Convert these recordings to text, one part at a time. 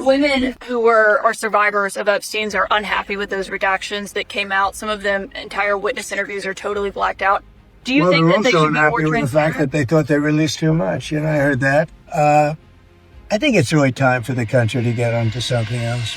women who were or survivors of Epstein's are unhappy with those redactions that came out. Some of them, entire witness interviews are totally blacked out. Do you think that they should be more transparent? They're also unhappy with the fact that they thought they released too much. I heard that. I think it's really time for the country to get onto something else.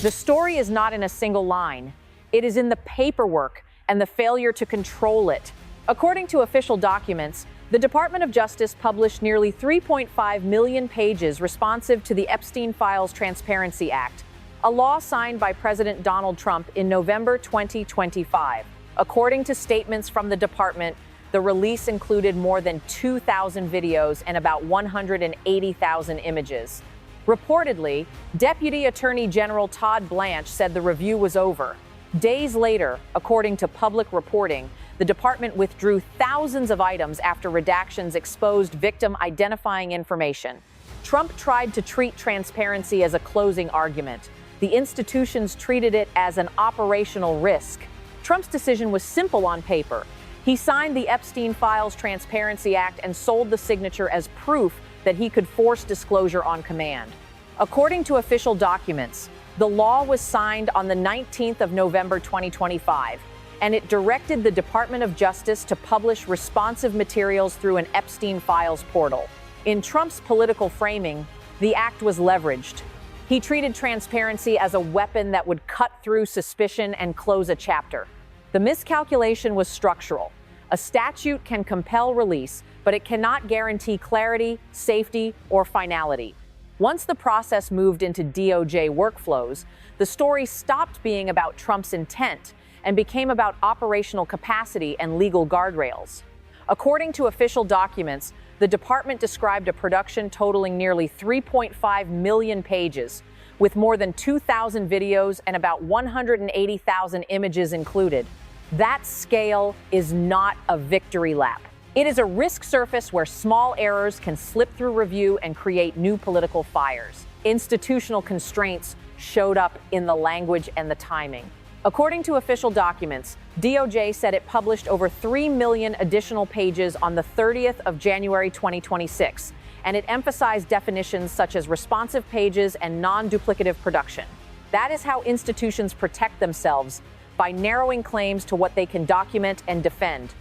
The story is not in a single line. It is in the paperwork and the failure to control it. According to official documents, the Department of Justice published nearly 3.5 million pages responsive to the Epstein Files Transparency Act, a law signed by President Donald Trump in November 2025. According to statements from the department, the release included more than 2,000 videos and about 180,000 images. Reportedly, Deputy Attorney General Todd Blanche said the review was over. Days later, according to public reporting, the department withdrew thousands of items after redactions exposed victim identifying information. Trump tried to treat transparency as a closing argument. The institutions treated it as an operational risk. Trump's decision was simple on paper. He signed the Epstein Files Transparency Act and sold the signature as proof that he could force disclosure on command. According to official documents, the law was signed on the 19th of November 2025, and it directed the Department of Justice to publish responsive materials through an Epstein Files portal. In Trump's political framing, the act was leveraged. He treated transparency as a weapon that would cut through suspicion and close a chapter. The miscalculation was structural. A statute can compel release, but it cannot guarantee clarity, safety, or finality. Once the process moved into DOJ workflows, the story stopped being about Trump's intent and became about operational capacity and legal guardrails. According to official documents, the department described a production totaling nearly 3.5 million pages, with more than 2,000 videos and about 180,000 images included. That scale is not a victory lap. It is a risk surface where small errors can slip through review and create new political fires. Institutional constraints showed up in the language and the timing. According to official documents, DOJ said it published over 3 million additional pages on the 30th of January 2026, and it emphasized definitions such as responsive pages and non-duplicative production. That is how institutions protect themselves, by narrowing claims to what they can document and defend.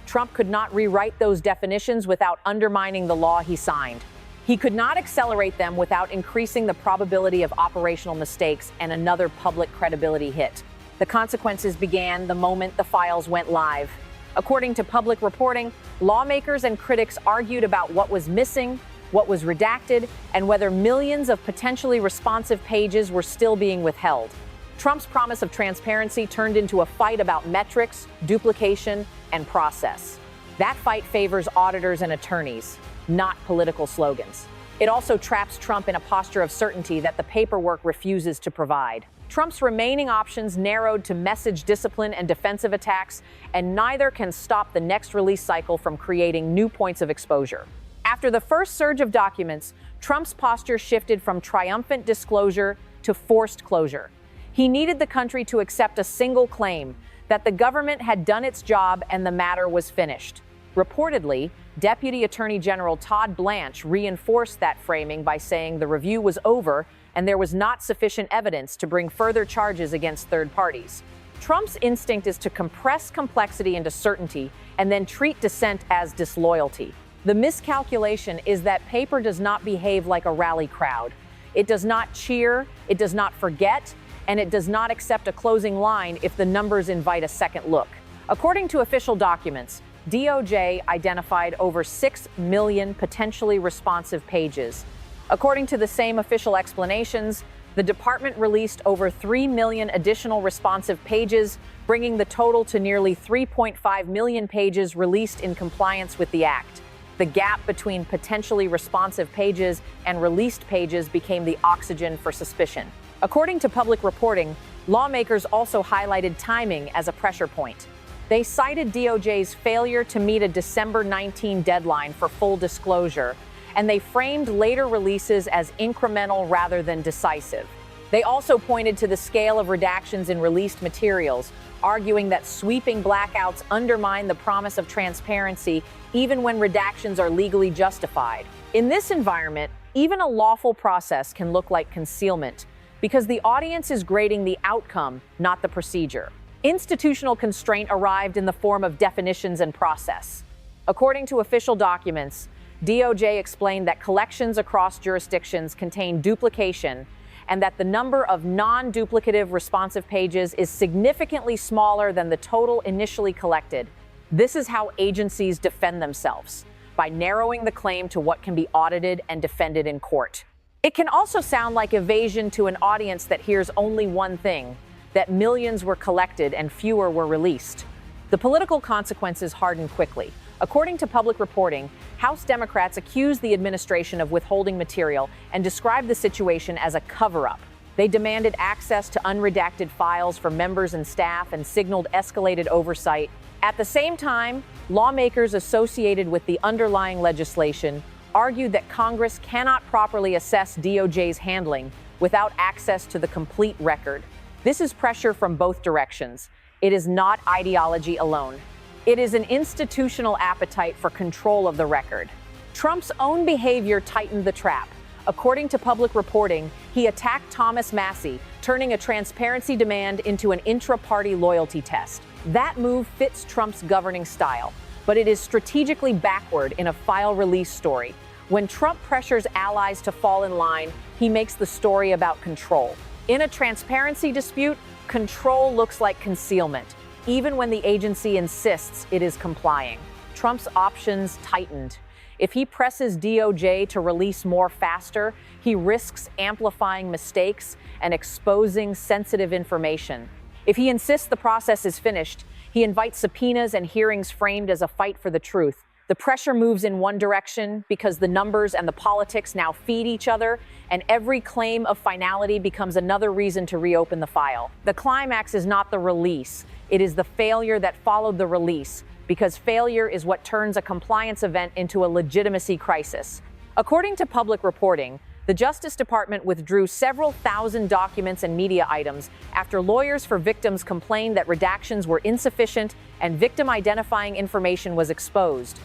Trump could not rewrite those definitions without undermining the law he signed. He could not accelerate them without increasing the probability of operational mistakes and another public credibility hit. The consequences began the moment the files went live. According to public reporting, lawmakers and critics argued about what was missing, what was redacted, and whether millions of potentially responsive pages were still being withheld. Trump's promise of transparency turned into a fight about metrics, duplication, and process. That fight favors auditors and attorneys, not political slogans. It also traps Trump in a posture of certainty that the paperwork refuses to provide. Trump's remaining options narrowed to message discipline and defensive attacks, and neither can stop the next release cycle from creating new points of exposure. After the first surge of documents, Trump's posture shifted from triumphant disclosure to forced closure. He needed the country to accept a single claim, that the government had done its job and the matter was finished. Reportedly, Deputy Attorney General Todd Blanche reinforced that framing by saying the review was over and there was not sufficient evidence to bring further charges against third parties. Trump's instinct is to compress complexity into certainty and then treat dissent as disloyalty. The miscalculation is that paper does not behave like a rally crowd. It does not cheer, it does not forget, and it does not accept a closing line if the numbers invite a second look. According to official documents, DOJ identified over 6 million potentially responsive pages. According to the same official explanations, the department released over 3 million additional responsive pages, bringing the total to nearly 3.5 million pages released in compliance with the act. The gap between potentially responsive pages and released pages became the oxygen for suspicion. According to public reporting, lawmakers also highlighted timing as a pressure point. They cited DOJ's failure to meet a December 19 deadline for full disclosure, and they framed later releases as incremental rather than decisive. They also pointed to the scale of redactions in released materials, arguing that sweeping blackouts undermine the promise of transparency even when redactions are legally justified. In this environment, Even a lawful process can look like concealment because the audience is grading the outcome, not the procedure. Institutional constraint arrived in the form of definitions and process. According to official documents, DOJ explained that collections across jurisdictions contain duplication and that the number of non-duplicative responsive pages is significantly smaller than the total initially collected. This is how agencies defend themselves, by narrowing the claim to what can be audited and defended in court. It can also sound like evasion to an audience that hears only one thing, that millions were collected and fewer were released. The political consequences hardened quickly. According to public reporting, House Democrats accused the administration of withholding material and described the situation as a cover-up. They demanded access to unredacted files for members and staff and signaled escalated oversight. At the same time, lawmakers associated with the underlying legislation argued that Congress cannot properly assess DOJ's handling without access to the complete record. This is pressure from both directions. It is not ideology alone. It is an institutional appetite for control of the record. Trump's own behavior tightened the trap. According to public reporting, he attacked Thomas Massie, turning a transparency demand into an intra-party loyalty test. That move fits Trump's governing style, but it is strategically backward in a file release story. When Trump pressures allies to fall in line, he makes the story about control. In a transparency dispute, control looks like concealment, even when the agency insists it is complying. Trump's options tightened. If he presses DOJ to release more faster, he risks amplifying mistakes and exposing sensitive information. If he insists the process is finished, he invites subpoenas and hearings framed as a fight for the truth. The pressure moves in one direction because the numbers and the politics now feed each other, and every claim of finality becomes another reason to reopen the file. The climax is not the release, it is the failure that followed the release, because failure is what turns a compliance event into a legitimacy crisis. According to public reporting, the Justice Department withdrew several thousand documents and media items after lawyers for victims complained that redactions were insufficient and victim-identifying information was exposed.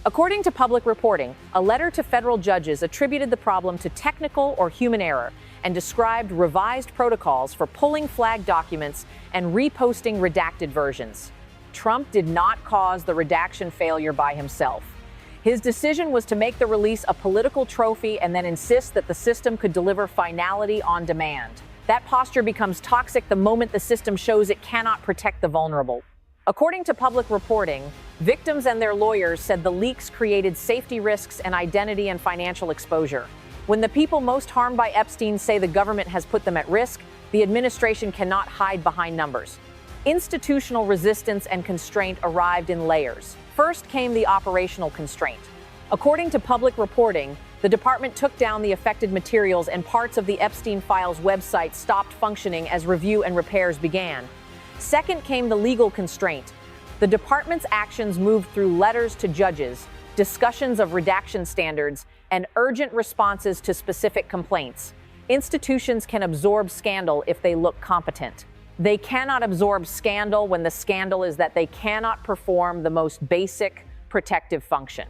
According to public reporting, a letter to federal judges attributed the problem to technical or human error and described revised protocols for pulling flagged documents and reposting redacted versions. Trump did not cause the redaction failure by himself. His decision was to make the release a political trophy and then insist that the system could deliver finality on demand. That posture becomes toxic the moment the system shows it cannot protect the vulnerable. According to public reporting, victims and their lawyers said the leaks created safety risks and identity and financial exposure. When the people most harmed by Epstein say the government has put them at risk, the administration cannot hide behind numbers. Institutional resistance and constraint arrived in layers. First came the operational constraint. According to public reporting, the department took down the affected materials and parts of the Epstein files website stopped functioning as review and repairs began. Second came the legal constraint. The department's actions moved through letters to judges, discussions of redaction standards, and urgent responses to specific complaints. Institutions can absorb scandal if they look competent. They cannot absorb scandal when the scandal is that they cannot perform the most basic protective function.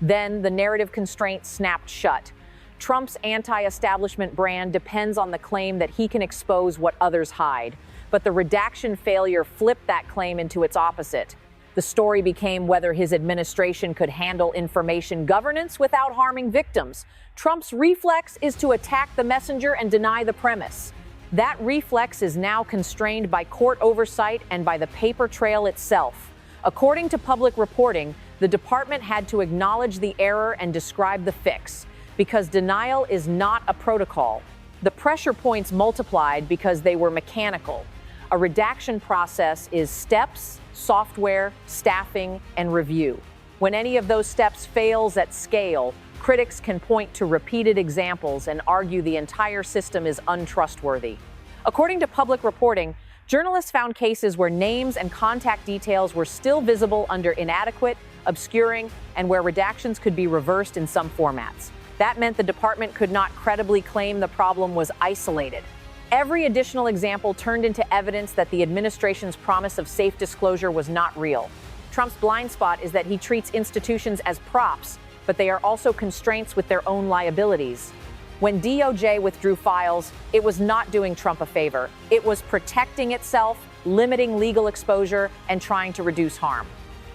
Then the narrative constraint snapped shut. Trump's anti-establishment brand depends on the claim that he can expose what others hide. But the redaction failure flipped that claim into its opposite. The story became whether his administration could handle information governance without harming victims. Trump's reflex is to attack the messenger and deny the premise. That reflex is now constrained by court oversight and by the paper trail itself. According to public reporting, the department had to acknowledge the error and describe the fix, because denial is not a protocol. The pressure points multiplied because they were mechanical. A redaction process is steps, software, staffing, and review. When any of those steps fails at scale, critics can point to repeated examples and argue the entire system is untrustworthy. According to public reporting, journalists found cases where names and contact details were still visible under inadequate, obscuring, and where redactions could be reversed in some formats. That meant the department could not credibly claim the problem was isolated. Every additional example turned into evidence that the administration's promise of safe disclosure was not real. Trump's blind spot is that he treats institutions as props but they are also constraints with their own liabilities. When DOJ withdrew files, it was not doing Trump a favor. It was protecting itself, limiting legal exposure, and trying to reduce harm.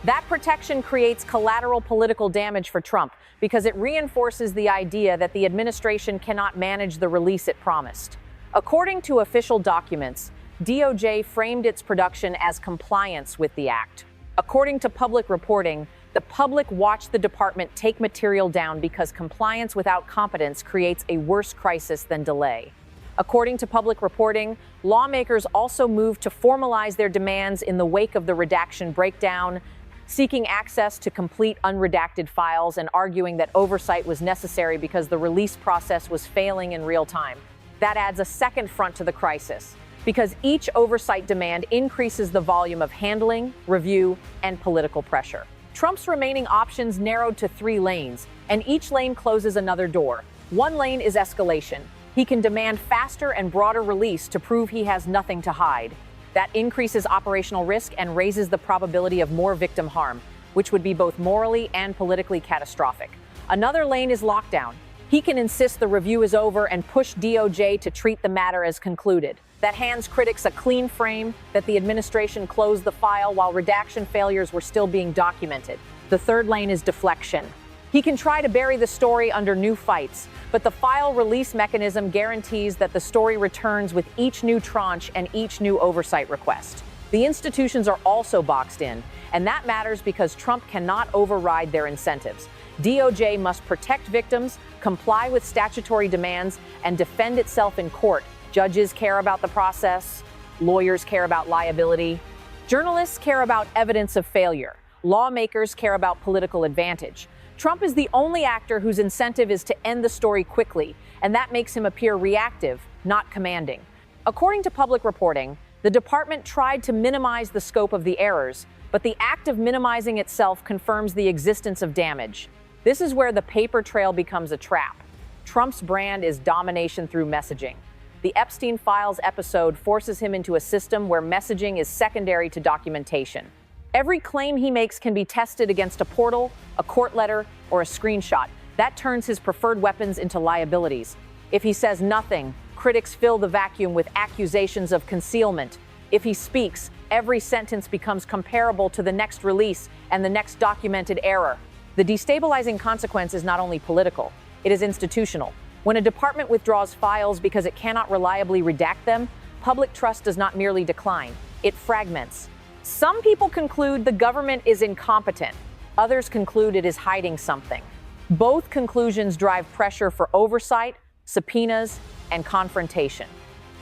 That protection creates collateral political damage for Trump because it reinforces the idea that the administration cannot manage the release it promised. According to official documents, DOJ framed its production as compliance with the act. According to public reporting, the public watched the department take material down because compliance without competence creates a worse crisis than delay. According to public reporting, lawmakers also moved to formalize their demands in the wake of the redaction breakdown, seeking access to complete unredacted files and arguing that oversight was necessary because the release process was failing in real time. That adds a second front to the crisis, because each oversight demand increases the volume of handling, review, and political pressure. Trump's remaining options narrowed to 3 lanes, and each lane closes another door. One lane is escalation. He can demand faster and broader release to prove he has nothing to hide. That increases operational risk and raises the probability of more victim harm, which would be both morally and politically catastrophic. Another lane is lockdown. He can insist the review is over and push DOJ to treat the matter as concluded. That hands critics a clean frame, that the administration closed the file while redaction failures were still being documented. The third lane is deflection. He can try to bury the story under new fights, but the file release mechanism guarantees that the story returns with each new tranche and each new oversight request. The institutions are also boxed in, and that matters because Trump cannot override their incentives. DOJ must protect victims, comply with statutory demands, and defend itself in court. Judges care about the process, lawyers care about liability, journalists care about evidence of failure, lawmakers care about political advantage. Trump is the only actor whose incentive is to end the story quickly, and that makes him appear reactive, not commanding. According to public reporting, the department tried to minimize the scope of the errors, but the act of minimizing itself confirms the existence of damage. This is where the paper trail becomes a trap. Trump's brand is domination through messaging. The Epstein Files episode forces him into a system where messaging is secondary to documentation. Every claim he makes can be tested against a portal, a court letter, or a screenshot. That turns his preferred weapons into liabilities. If he says nothing, critics fill the vacuum with accusations of concealment. If he speaks, every sentence becomes comparable to the next release and the next documented error. The destabilizing consequence is not only political, it is institutional. When a department withdraws files because it cannot reliably redact them, public trust does not merely decline, it fragments. Some people conclude the government is incompetent. Others conclude it is hiding something. Both conclusions drive pressure for oversight, subpoenas, and confrontation.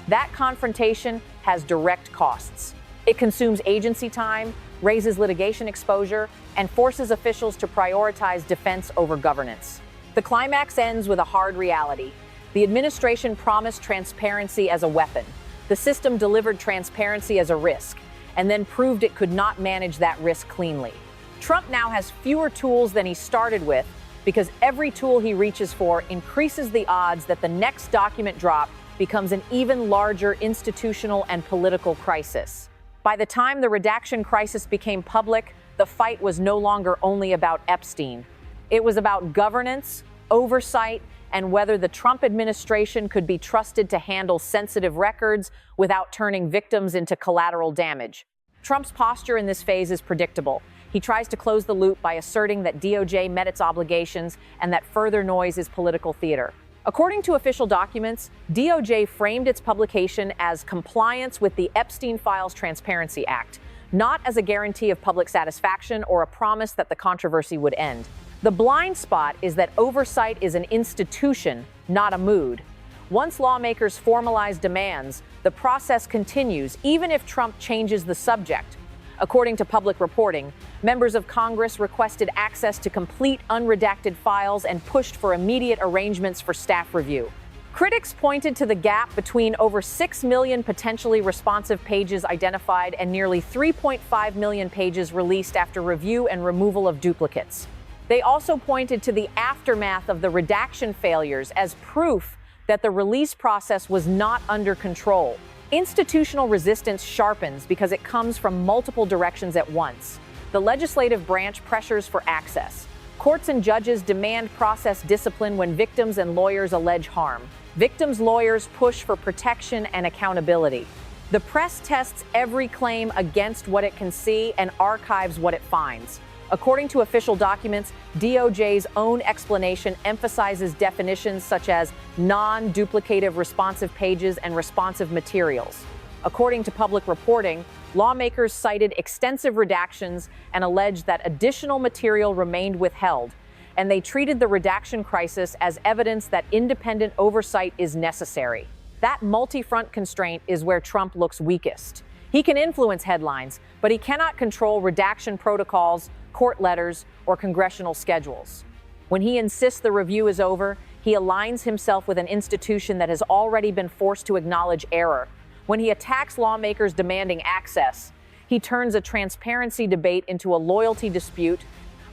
That confrontation has direct costs. It consumes agency time, raises litigation exposure, and forces officials to prioritize defense over governance. The climax ends with a hard reality. The administration promised transparency as a weapon. The system delivered transparency as a risk, and then proved it could not manage that risk cleanly. Trump now has fewer tools than he started with because every tool he reaches for increases the odds that the next document drop becomes an even larger institutional and political crisis. By the time the redaction crisis became public, the fight was no longer only about Epstein. It was about governance, oversight, and whether the Trump administration could be trusted to handle sensitive records without turning victims into collateral damage. Trump's posture in this phase is predictable. He tries to close the loop by asserting that DOJ met its obligations and that further noise is political theater. According to official documents, DOJ framed its publication as compliance with the Epstein Files Transparency Act, not as a guarantee of public satisfaction or a promise that the controversy would end. The blind spot is that oversight is an institution, not a mood. Once lawmakers formalize demands, the process continues even if Trump changes the subject. According to public reporting, members of Congress requested access to complete unredacted files and pushed for immediate arrangements for staff review. Critics pointed to the gap between over 6 million potentially responsive pages identified and nearly 3.5 million pages released after review and removal of duplicates. They also pointed to the aftermath of the redaction failures as proof that the release process was not under control. Institutional resistance sharpens because it comes from multiple directions at once. The legislative branch pressures for access. Courts and judges demand process discipline when victims and lawyers allege harm. Victims' lawyers push for protection and accountability. The press tests every claim against what it can see and archives what it finds. According to official documents, DOJ's own explanation emphasizes definitions such as non-duplicative responsive pages and responsive materials. According to public reporting, lawmakers cited extensive redactions and alleged that additional material remained withheld, and they treated the redaction crisis as evidence that independent oversight is necessary. That multi-front constraint is where Trump looks weakest. He can influence headlines, but he cannot control redaction protocols, court letters, or congressional schedules. When he insists the review is over, he aligns himself with an institution that has already been forced to acknowledge error. When he attacks lawmakers demanding access, he turns a transparency debate into a loyalty dispute.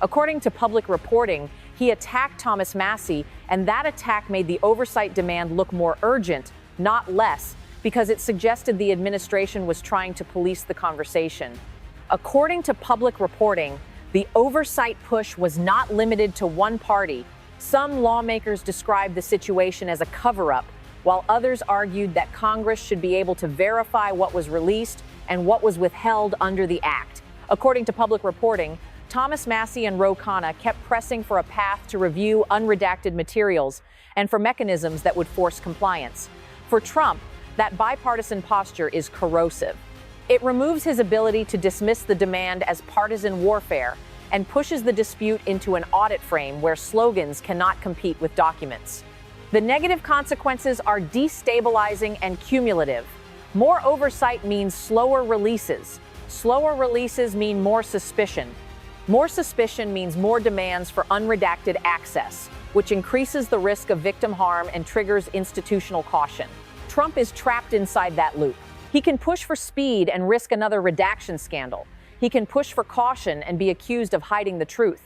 According to public reporting, he attacked Thomas Massie, and that attack made the oversight demand look more urgent, not less, because it suggested the administration was trying to police the conversation. According to public reporting, the oversight push was not limited to one party. Some lawmakers described the situation as a cover-up, while others argued that Congress should be able to verify what was released and what was withheld under the act. According to public reporting, Thomas Massie and Ro Khanna kept pressing for a path to review unredacted materials and for mechanisms that would force compliance. For Trump, that bipartisan posture is corrosive. It removes his ability to dismiss the demand as partisan warfare and pushes the dispute into an audit frame where slogans cannot compete with documents. The negative consequences are destabilizing and cumulative. More oversight means slower releases. Slower releases mean more suspicion. More suspicion means more demands for unredacted access, which increases the risk of victim harm and triggers institutional caution. Trump is trapped inside that loop. He can push for speed and risk another redaction scandal. He can push for caution and be accused of hiding the truth.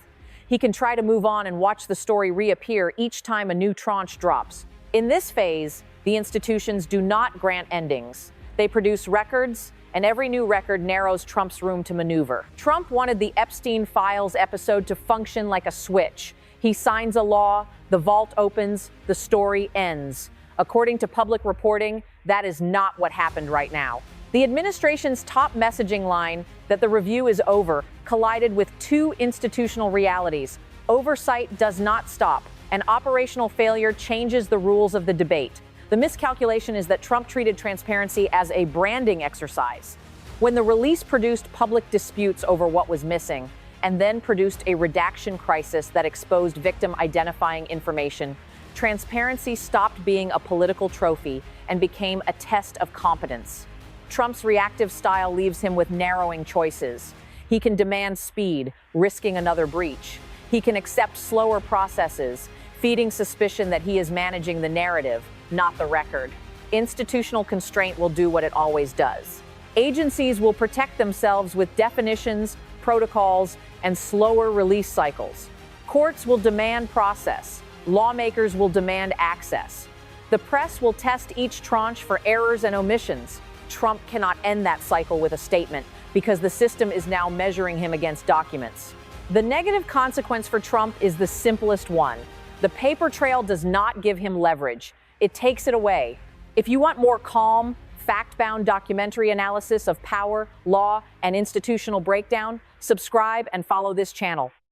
He can try to move on and watch the story reappear each time a new tranche drops. In this phase, the institutions do not grant endings. They produce records, and every new record narrows Trump's room to maneuver. Trump wanted the Epstein Files episode to function like a switch. He signs a law, the vault opens, the story ends. According to public reporting, that is not what happened right now. The administration's top messaging line, that the review is over, collided with two institutional realities. Oversight does not stop, and operational failure changes the rules of the debate. The miscalculation is that Trump treated transparency as a branding exercise. When the release produced public disputes over what was missing, and then produced a redaction crisis that exposed victim-identifying information, transparency stopped being a political trophy and became a test of competence. Trump's reactive style leaves him with narrowing choices. He can demand speed, risking another breach. He can accept slower processes, feeding suspicion that he is managing the narrative, not the record. Institutional constraint will do what it always does. Agencies will protect themselves with definitions, protocols, and slower release cycles. Courts will demand process. Lawmakers will demand access. The press will test each tranche for errors and omissions. Trump cannot end that cycle with a statement because the system is now measuring him against documents. The negative consequence for Trump is the simplest one. The paper trail does not give him leverage. It takes it away. If you want more calm, fact-bound documentary analysis of power, law, and institutional breakdown, subscribe and follow this channel.